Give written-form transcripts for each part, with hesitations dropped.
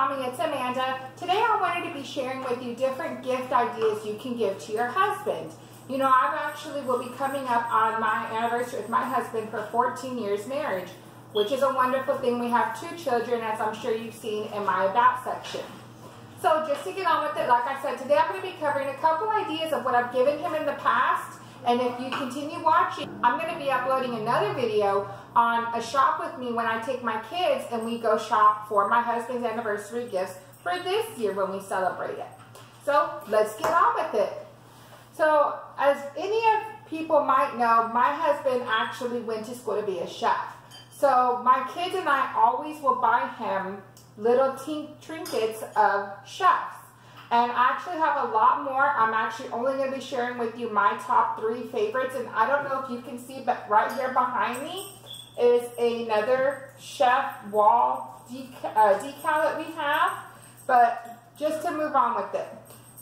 Mommy, it's Amanda. Today I wanted to be sharing with you different gift ideas you can give to your husband. You know, I actually will be coming up on my anniversary with my husband for 14 years marriage, which is a wonderful thing. We have 2 children, as I'm sure you've seen in my About section. So just to get on with it, like I said, today I'm going to be covering a couple ideas of what I've given him in the past. And if you continue watching, I'm going to be uploading another video on a shop with me when I take my kids and we go shop for my husband's anniversary gifts for this year when we celebrate it. So let's get on with it. So as any of people might know, my husband actually went to school to be a chef. So my kids and I always will buy him little trinkets of chefs. And I actually have a lot more. I'm actually only going to be sharing with you my top 3 favorites. And I don't know if you can see, but right here behind me is another chef wall decal that we have. But just to move on with it.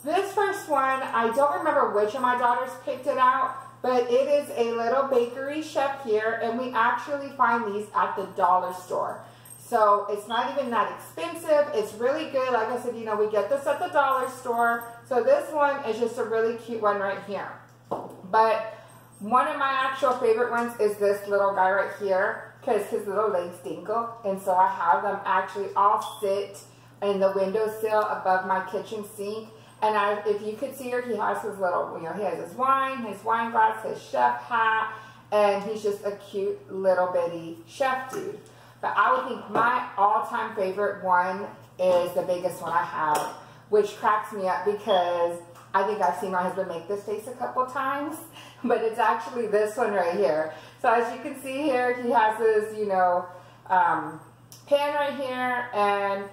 This first one, I don't remember which of my daughters picked it out, but it is a little bakery chef here. And we actually find these at the dollar store. So it's not even that expensive. It's really good. Like I said, you know, we get this at the dollar store. So this one is just a really cute one right here. But one of my actual favorite ones is this little guy right here because his little legs dingle. And so I have them actually all sit in the windowsill above my kitchen sink. And if you could see here, he has his little, you know, he has his wine glass, his chef hat, and he's just a cute little bitty chef dude. But I would think my all-time favorite one is the biggest one I have, which cracks me up because I think I've seen my husband make this face a couple times, but it's actually this one right here. So as you can see here, he has this, you know, pan right here, and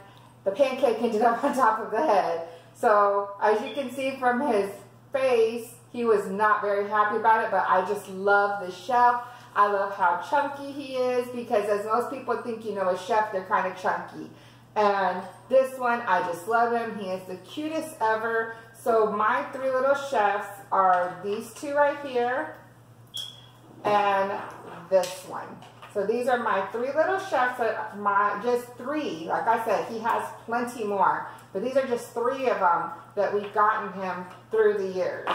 the pancake ended up on top of the head. So as you can see from his face, he was not very happy about it, but I just love the chef. I love how chunky he is because as most people think, you know, a chef, they're kind of chunky. And this one, I just love him. He is the cutest ever. So my 3 little chefs are these 2 right here and this one. So these are my 3 little chefs, just 3. Like I said, he has plenty more. But these are just 3 of them that we've gotten him through the years.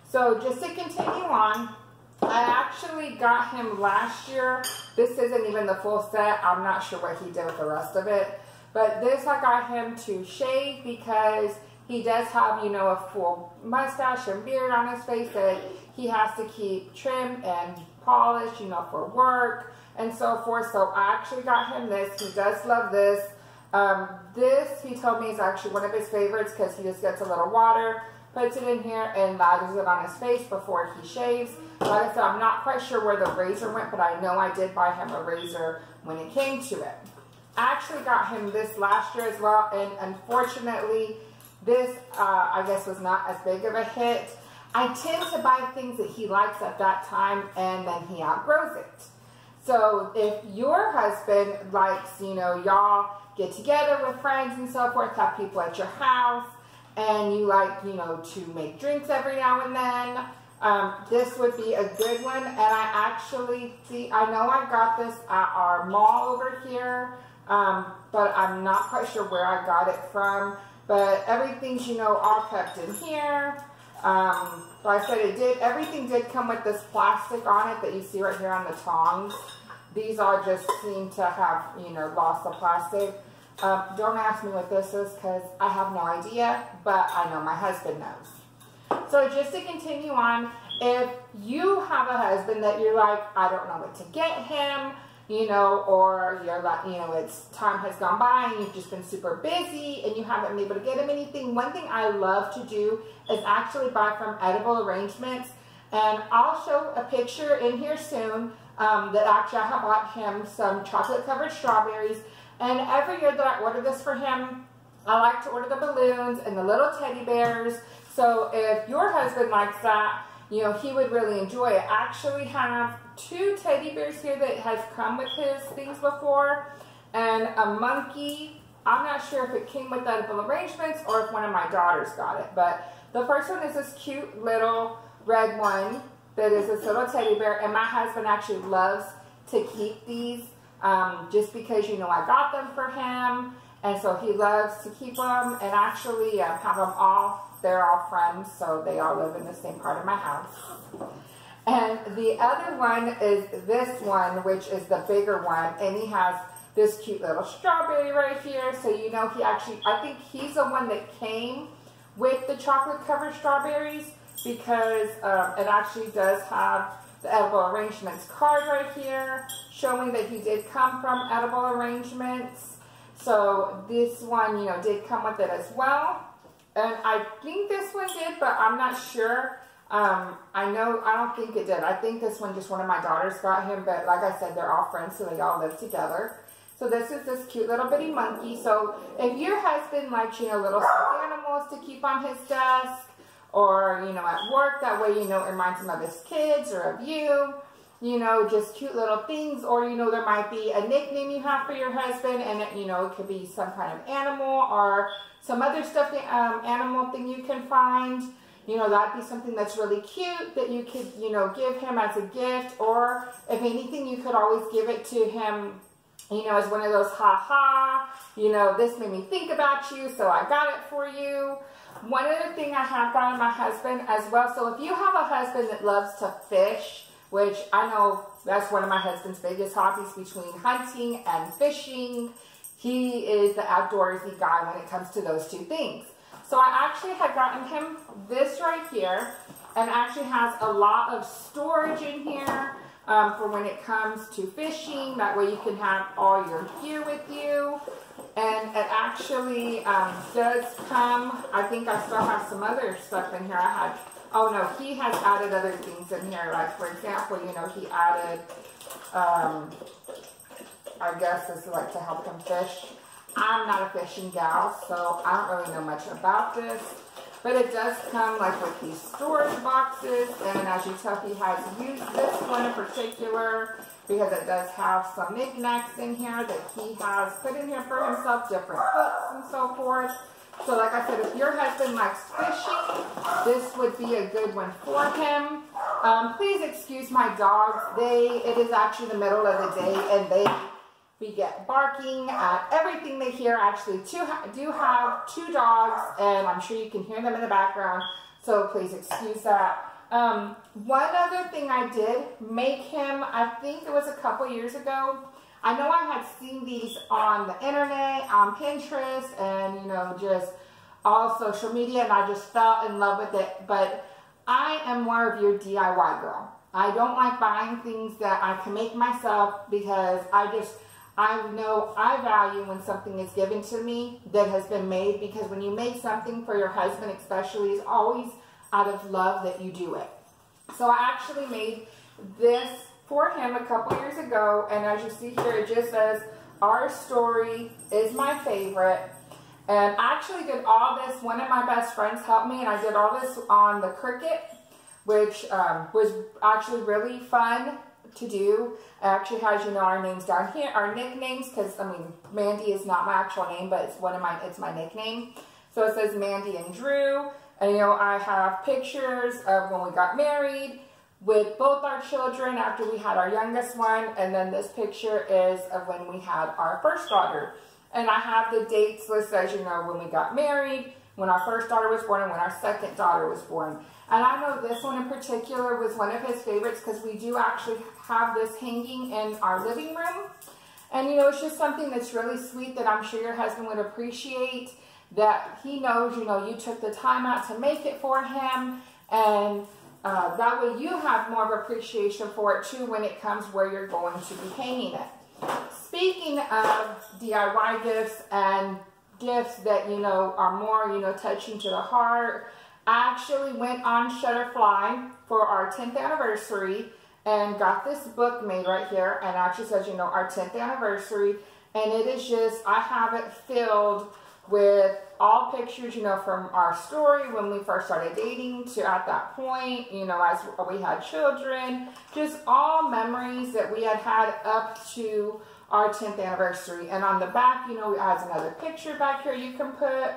So just to continue on, I actually got him last year. This isn't even the full set. I'm not sure what he did with the rest of it. But this I got him to shave because he does have, you know, a full mustache and beard on his face that he has to keep trimmed and polished, you know, for work and so forth. So I actually got him this. He does love this. This, he told me, is actually one of his favorites because he just gets a little water, puts it in here, and lathers it on his face before he shaves. Like I said, I'm not quite sure where the razor went, but I know I did buy him a razor when it came to it. I actually got him this last year as well, and unfortunately, this, I guess, was not as big of a hit. I tend to buy things that he likes at that time, and then he outgrows it. So if your husband likes, you know, y'all get together with friends and so forth, have people at your house, and you like, you know, to make drinks every now and then, this would be a good one. And I actually see, I know I got this at our mall over here, but I'm not quite sure where I got it from. But everything's, you know, all kept in here. Like I said, everything did come with this plastic on it that you see right here on the tongs. These all just seem to have, you know, lost the plastic. Don't ask me what this is because I have no idea, but I know my husband knows. So just to continue on, if you have a husband that you're like, I don't know what to get him, you know, or you're like, you know, time has gone by and you've just been super busy and you haven't been able to get him anything, one thing I love to do is actually buy from Edible Arrangements. And I'll show a picture in here soon that actually I have bought him some chocolate covered strawberries. And every year that I order this for him, I like to order the balloons and the little teddy bears. So if your husband likes that, you know, he would really enjoy it. I actually have 2 teddy bears here that has come with his things before. And a monkey. I'm not sure if it came with Edible Arrangements or if one of my daughters got it. But the first one is this cute little red one that is this little teddy bear. And my husband actually loves to keep these just because, you know, I got them for him. And so he loves to keep them and actually have them all. They're all friends, so they all live in the same part of my house. And the other one is this one, which is the bigger one, and he has this cute little strawberry right here. So you know he actually, I think he's the one that came with the chocolate covered strawberries, because it actually does have the edible arrangements card right here, showing that he did come from edible arrangements. So this one, you know, did come with it as well. And I think this one did, but I'm not sure. I don't think it did. I think this one, just one of my daughters got him, but like I said, they're all friends, so they all live together. So this is this cute little bitty monkey. So if your husband likes, you know, little stuffed animals to keep on his desk, or, you know, at work, that way, you know, it reminds him of his kids or of you know, just cute little things. Or, you know, there might be a nickname you have for your husband, and it, you know, it could be some kind of animal or some other stuffed animal thing you can find. You know, that'd be something that's really cute that you could, you know, give him as a gift. Or if anything, you could always give it to him, you know, as one of those ha-ha, you know, this made me think about you, so I got it for you. One other thing I have gotten my husband as well, so if you have a husband that loves to fish, which I know that's one of my husband's biggest hobbies, between hunting and fishing, he is the outdoorsy guy when it comes to those two things. So I actually had gotten him this right here, and actually has a lot of storage in here for when it comes to fishing. That way you can have all your gear with you. And it actually does come, I think I still have some other stuff in here. Oh no, he has added other things in here. Like, for example, you know, he added, I guess this is like to help him fish. I'm not a fishing gal, so I don't really know much about this. But it does come like with these storage boxes, and as you tell, he has used this one in particular because it does have some knickknacks in here that he has put in here for himself, different hooks and so forth. So like I said, if your husband likes fishing, this would be a good one for him. Please excuse my dogs. It is actually the middle of the day, and they beget barking at everything they hear. Actually, do have two dogs, and I'm sure you can hear them in the background, so please excuse that. One other thing I did make him, I think it was a couple years ago. I know I had seen these on the internet, on Pinterest, and, you know, just all social media, and I just fell in love with it. But I am more of your DIY girl. I don't like buying things that I can make myself, because I know I value when something is given to me that has been made, because when you make something for your husband especially, it's always out of love that you do it. So I actually made this for him a couple years ago, and as you see here, it just says, "Our story is my favorite." And I actually did all this, one of my best friends helped me, and I did all this on the Cricut, which was actually really fun to do. It actually has, you know, our names down here, our nicknames, because I mean, Mandy is not my actual name, but it's my nickname. So it says Mandy and Drew, and you know, I have pictures of when we got married with both our children after we had our youngest one, and then this picture is of when we had our first daughter. And I have the dates listed, as you know, when we got married, when our first daughter was born, and when our second daughter was born. And I know this one in particular was one of his favorites, because we do actually have this hanging in our living room. And, you know, it's just something that's really sweet that I'm sure your husband would appreciate, that he knows, you know, you took the time out to make it for him. And that way you have more of appreciation for it, too, when it comes where you're going to be hanging it. Speaking of DIY gifts and gifts that, you know, are more, you know, touching to the heart, I actually went on Shutterfly for our 10th anniversary and got this book made right here, and actually says, you know, our 10th anniversary, and it is just, I have it filled with all pictures, you know, from our story when we first started dating to at that point, you know, as we had children, just all memories that we had had up to our 10th anniversary. And on the back, you know, it has another picture back here you can put.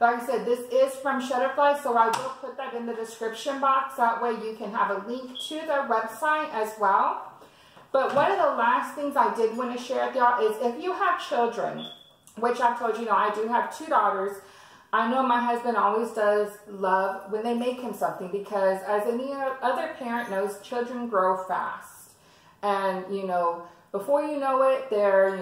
Like I said, this is from Shutterfly, so I will put that in the description box. That way you can have a link to their website as well. But one of the last things I did want to share with y'all is, if you have children, which I've told you, I do have 2 daughters. I know my husband always does love when they make him something, because as any other parent knows, children grow fast. And, before you know it, they're,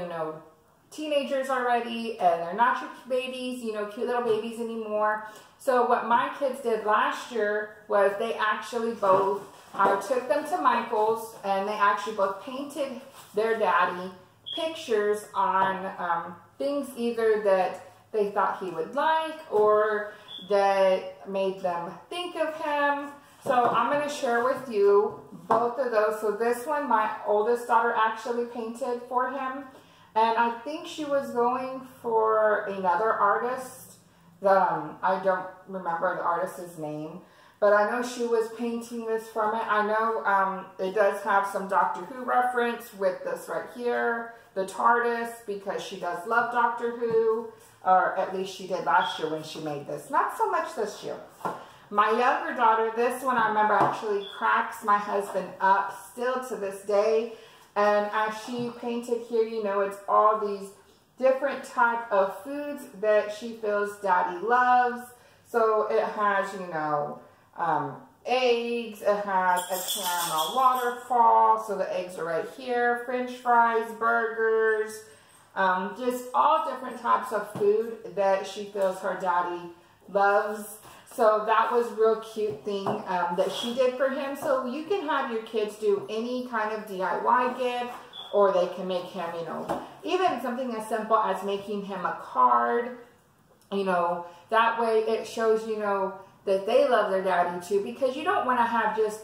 teenagers already, and they're not your babies, cute little babies anymore. So what my kids did last year was they actually both, I took them to Michael's, and they actually both painted their daddy pictures on things either that they thought he would like or that made them think of him. So I'm going to share with you both of those. So this one, my oldest daughter actually painted for him. And I think she was going for another artist. I don't remember the artist's name. But I know she was painting this from it. I know it does have some Doctor Who reference with this right here. The TARDIS, because she does love Doctor Who. Or at least she did last year when she made this. Not so much this year. My younger daughter, this one I remember actually cracks my husband up still to this day. And as she painted here, it's all these different type of foods that she feels daddy loves. So it has, eggs, it has a caramel waterfall, so the eggs are right here, French fries, burgers, just all different types of food that she feels her daddy loves. So that was a real cute thing that she did for him. So you can have your kids do any kind of DIY gift, or they can make him, even something as simple as making him a card. That way it shows, that they love their daddy too, because you don't want to have just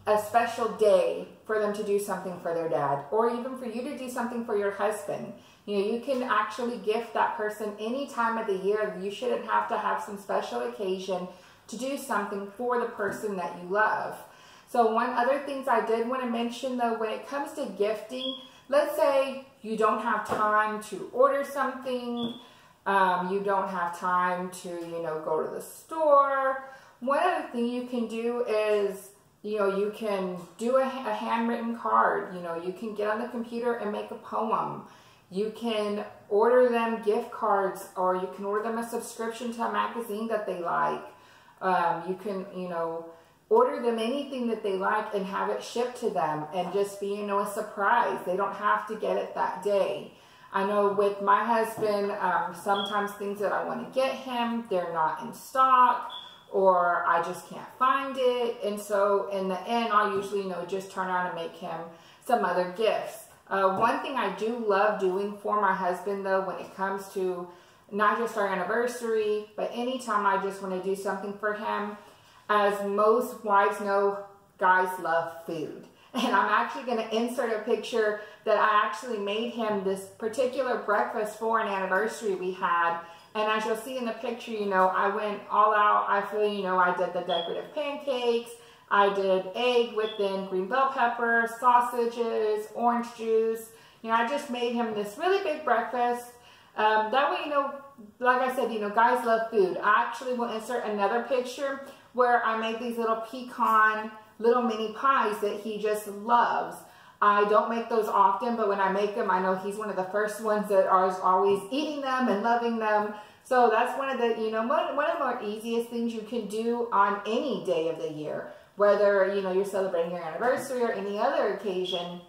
a special day for them to do something for their dad, or even for you to do something for your husband. You can actually gift that person any time of the year. You shouldn't have to have some special occasion to do something for the person that you love. So one other things I did want to mention though, when it comes to gifting, let's say you don't have time to order something, you don't have time to, go to the store. One other thing you can do is, you can do a handwritten card. You can get on the computer and make a poem. You can order them gift cards, or you can order them a subscription to a magazine that they like. You can, order them anything that they like and have it shipped to them and just be, a surprise. They don't have to get it that day. I know with my husband, sometimes things that I want to get him, they're not in stock, or I just can't find it. And so in the end, I'll usually, just turn around and make him some other gifts. One thing I do love doing for my husband, though, when it comes to not just our anniversary, but anytime I just want to do something for him, as most wives know, guys love food. And I'm actually going to insert a picture that I actually made him this particular breakfast for an anniversary we had. And as you'll see in the picture, I went all out. I feel, I did the decorative pancakes. I did egg with then green bell pepper, sausages, orange juice. I just made him this really big breakfast. That way, like I said, guys love food. I actually will insert another picture where I made these little pecan little mini pies that he just loves. I don't make those often, but when I make them, I know he's one of the first ones that are always eating them and loving them. So that's one of the, one of the more easiest things you can do on any day of the year. Whether, you're celebrating your anniversary or any other occasion.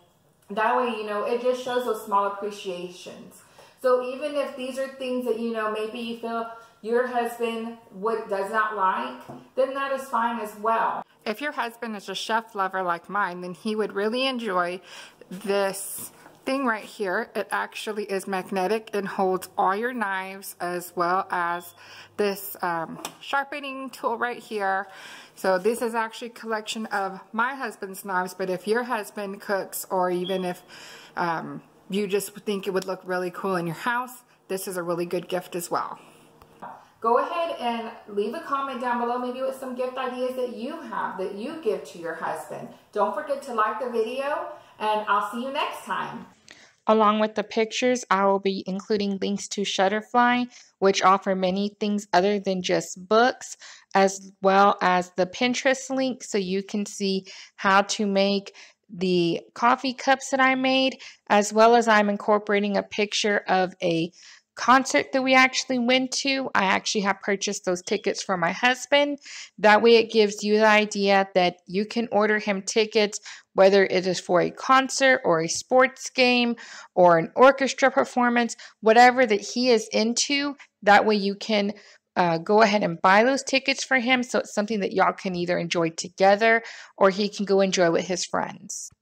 That way, it just shows those small appreciations. So even if these are things that, maybe you feel your husband does not like, then that is fine as well. If your husband is a chef lover like mine, then he would really enjoy this thing right here. It actually is magnetic and holds all your knives, as well as this sharpening tool right here. So this is actually a collection of my husband's knives, but if your husband cooks, or even if you just think it would look really cool in your house, this is a really good gift as well. Go ahead and leave a comment down below, maybe with some gift ideas that you have, that you give to your husband. Don't forget to like the video, and I'll see you next time. Along with the pictures, I will be including links to Shutterfly, which offer many things other than just books, as well as the Pinterest link, so you can see how to make the coffee cups that I made, as well as I'm incorporating a picture of a concert that we actually went to, I actually have purchased those tickets for my husband. That way it gives you the idea that you can order him tickets, whether it is for a concert or a sports game or an orchestra performance, whatever that he is into. That way you can go ahead and buy those tickets for him, so it's something that y'all can either enjoy together or he can go enjoy with his friends.